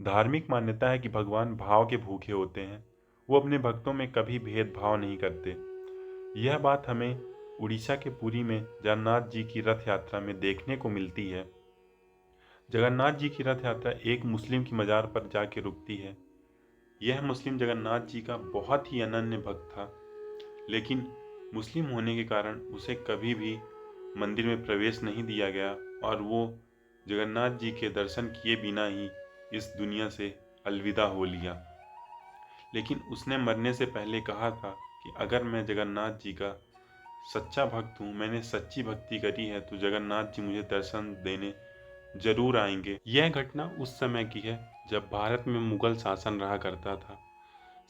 धार्मिक मान्यता है कि भगवान भाव के भूखे होते हैं। वो अपने भक्तों में कभी भेदभाव नहीं करते। यह बात हमें उड़ीसा के पुरी में जगन्नाथ जी की रथ यात्रा में देखने को मिलती है। जगन्नाथ जी की रथ यात्रा एक मुस्लिम की मजार पर जाके रुकती है। यह मुस्लिम जगन्नाथ जी का बहुत ही अनन्य भक्त था, लेकिन मुस्लिम होने के कारण उसे कभी भी मंदिर में प्रवेश नहीं दिया गया और वो जगन्नाथ जी के दर्शन किए बिना ही इस दुनिया से अलविदा हो लिया। लेकिन उसने मरने से पहले कहा था कि अगर मैं जगन्नाथ जी का सच्चा भक्त हूँ, मैंने सच्ची भक्ति करी है, तो जगन्नाथ जी मुझे दर्शन देने जरूर आएंगे। यह घटना उस समय की है जब भारत में मुगल शासन रहा करता था।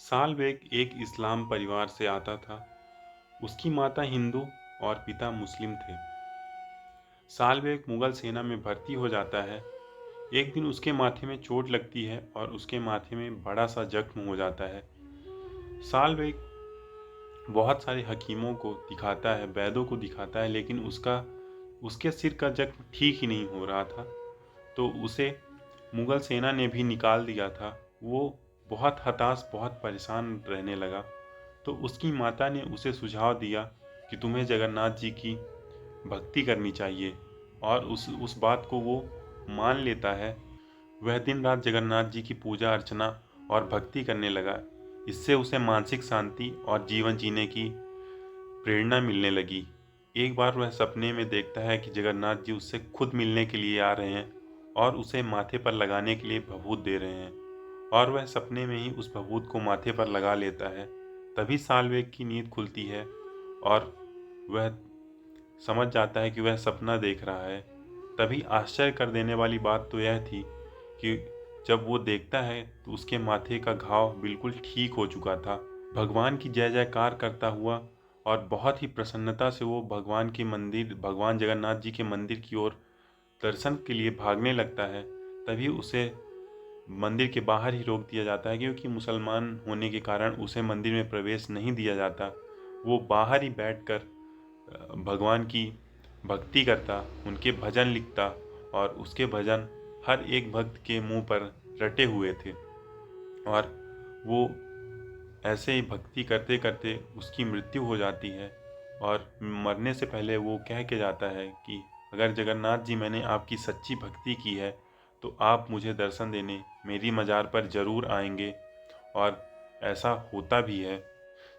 साल्वेग एक इस्लाम परिवार से आता था। उसकी माता हिंदू और पिता मुस्लिम थे। साल्वेग मुगल सेना में भर्ती हो जाता है। एक दिन उसके माथे में चोट लगती है और उसके माथे में बड़ा सा जख्म हो जाता है। साल्वेग बहुत सारे हकीमों को दिखाता है, वैद्यों को दिखाता है, लेकिन उसके सिर का जख्म ठीक ही नहीं हो रहा था। तो उसे मुगल सेना ने भी निकाल दिया था। वो बहुत हताश, बहुत परेशान रहने लगा। तो उसकी माता ने उसे सुझाव दिया कि तुम्हें जगन्नाथ जी की भक्ति करनी चाहिए, और उस बात को वो मान लेता है। वह दिन रात जगन्नाथ जी की पूजा अर्चना और भक्ति करने लगा। इससे उसे मानसिक शांति और जीवन जीने की प्रेरणा मिलने लगी। एक बार वह सपने में देखता है कि जगन्नाथ जी उससे खुद मिलने के लिए आ रहे हैं और उसे माथे पर लगाने के लिए भभूत दे रहे हैं, और वह सपने में ही उस भभूत को माथे पर लगा लेता है। तभी साल्वेग की नींद खुलती है और वह समझ जाता है कि वह सपना देख रहा है। तभी आश्चर्य कर देने वाली बात तो यह थी कि जब वो देखता है तो उसके माथे का घाव बिल्कुल ठीक हो चुका था। भगवान की जय जयकार करता हुआ और बहुत ही प्रसन्नता से वो भगवान जगन्नाथ जी के मंदिर की ओर दर्शन के लिए भागने लगता है। तभी उसे मंदिर के बाहर ही रोक दिया जाता है, क्योंकि मुसलमान होने के कारण उसे मंदिर में प्रवेश नहीं दिया जाता। वो बाहर ही बैठकर भगवान की भक्ति करता, उनके भजन लिखता, और उसके भजन हर एक भक्त के मुंह पर रटे हुए थे। और वो ऐसे ही भक्ति करते करते उसकी मृत्यु हो जाती है। और मरने से पहले वो कह के जाता है कि अगर जगन्नाथ जी, मैंने आपकी सच्ची भक्ति की है तो आप मुझे दर्शन देने मेरी मज़ार पर ज़रूर आएंगे। और ऐसा होता भी है।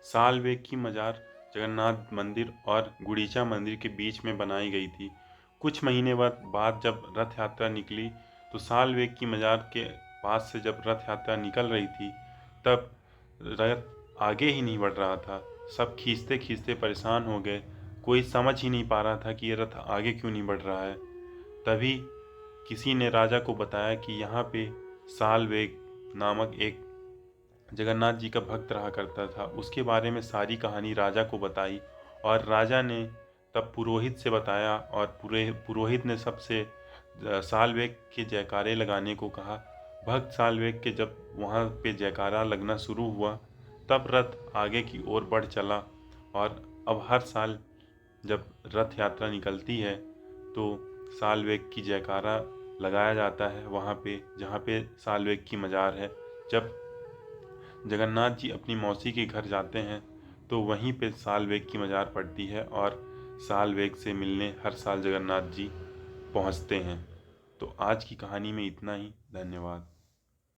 सालवेग की मज़ार जगन्नाथ मंदिर और गुड़ीचा मंदिर के बीच में बनाई गई थी। कुछ महीने बाद जब रथ यात्रा निकली, तो सालवेग की मज़ार के पास से जब रथ यात्रा निकल रही थी, तब रथ आगे ही नहीं बढ़ रहा था। सब खींचते खींचते परेशान हो गए। कोई समझ ही नहीं पा रहा था कि ये रथ आगे क्यों नहीं बढ़ रहा है। तभी किसी ने राजा को बताया कि यहाँ पे सालवेग नामक एक जगन्नाथ जी का भक्त रहा करता था। उसके बारे में सारी कहानी राजा को बताई, और राजा ने तब पुरोहित से बताया, और पूरे पुरोहित ने सबसे सालवेग के जयकारे लगाने को कहा। भक्त सालवेग के जब वहाँ पे जयकारा लगना शुरू हुआ, तब रथ आगे की ओर बढ़ चला। और अब हर साल जब रथ यात्रा निकलती है तो सालवेग की जयकारा लगाया जाता है वहाँ पे जहाँ पे सालवेग की मज़ार है। जब जगन्नाथ जी अपनी मौसी के घर जाते हैं तो वहीं पे सालवेग की मज़ार पड़ती है, और सालवेग से मिलने हर साल जगन्नाथ जी पहुँचते हैं। तो आज की कहानी में इतना ही। धन्यवाद।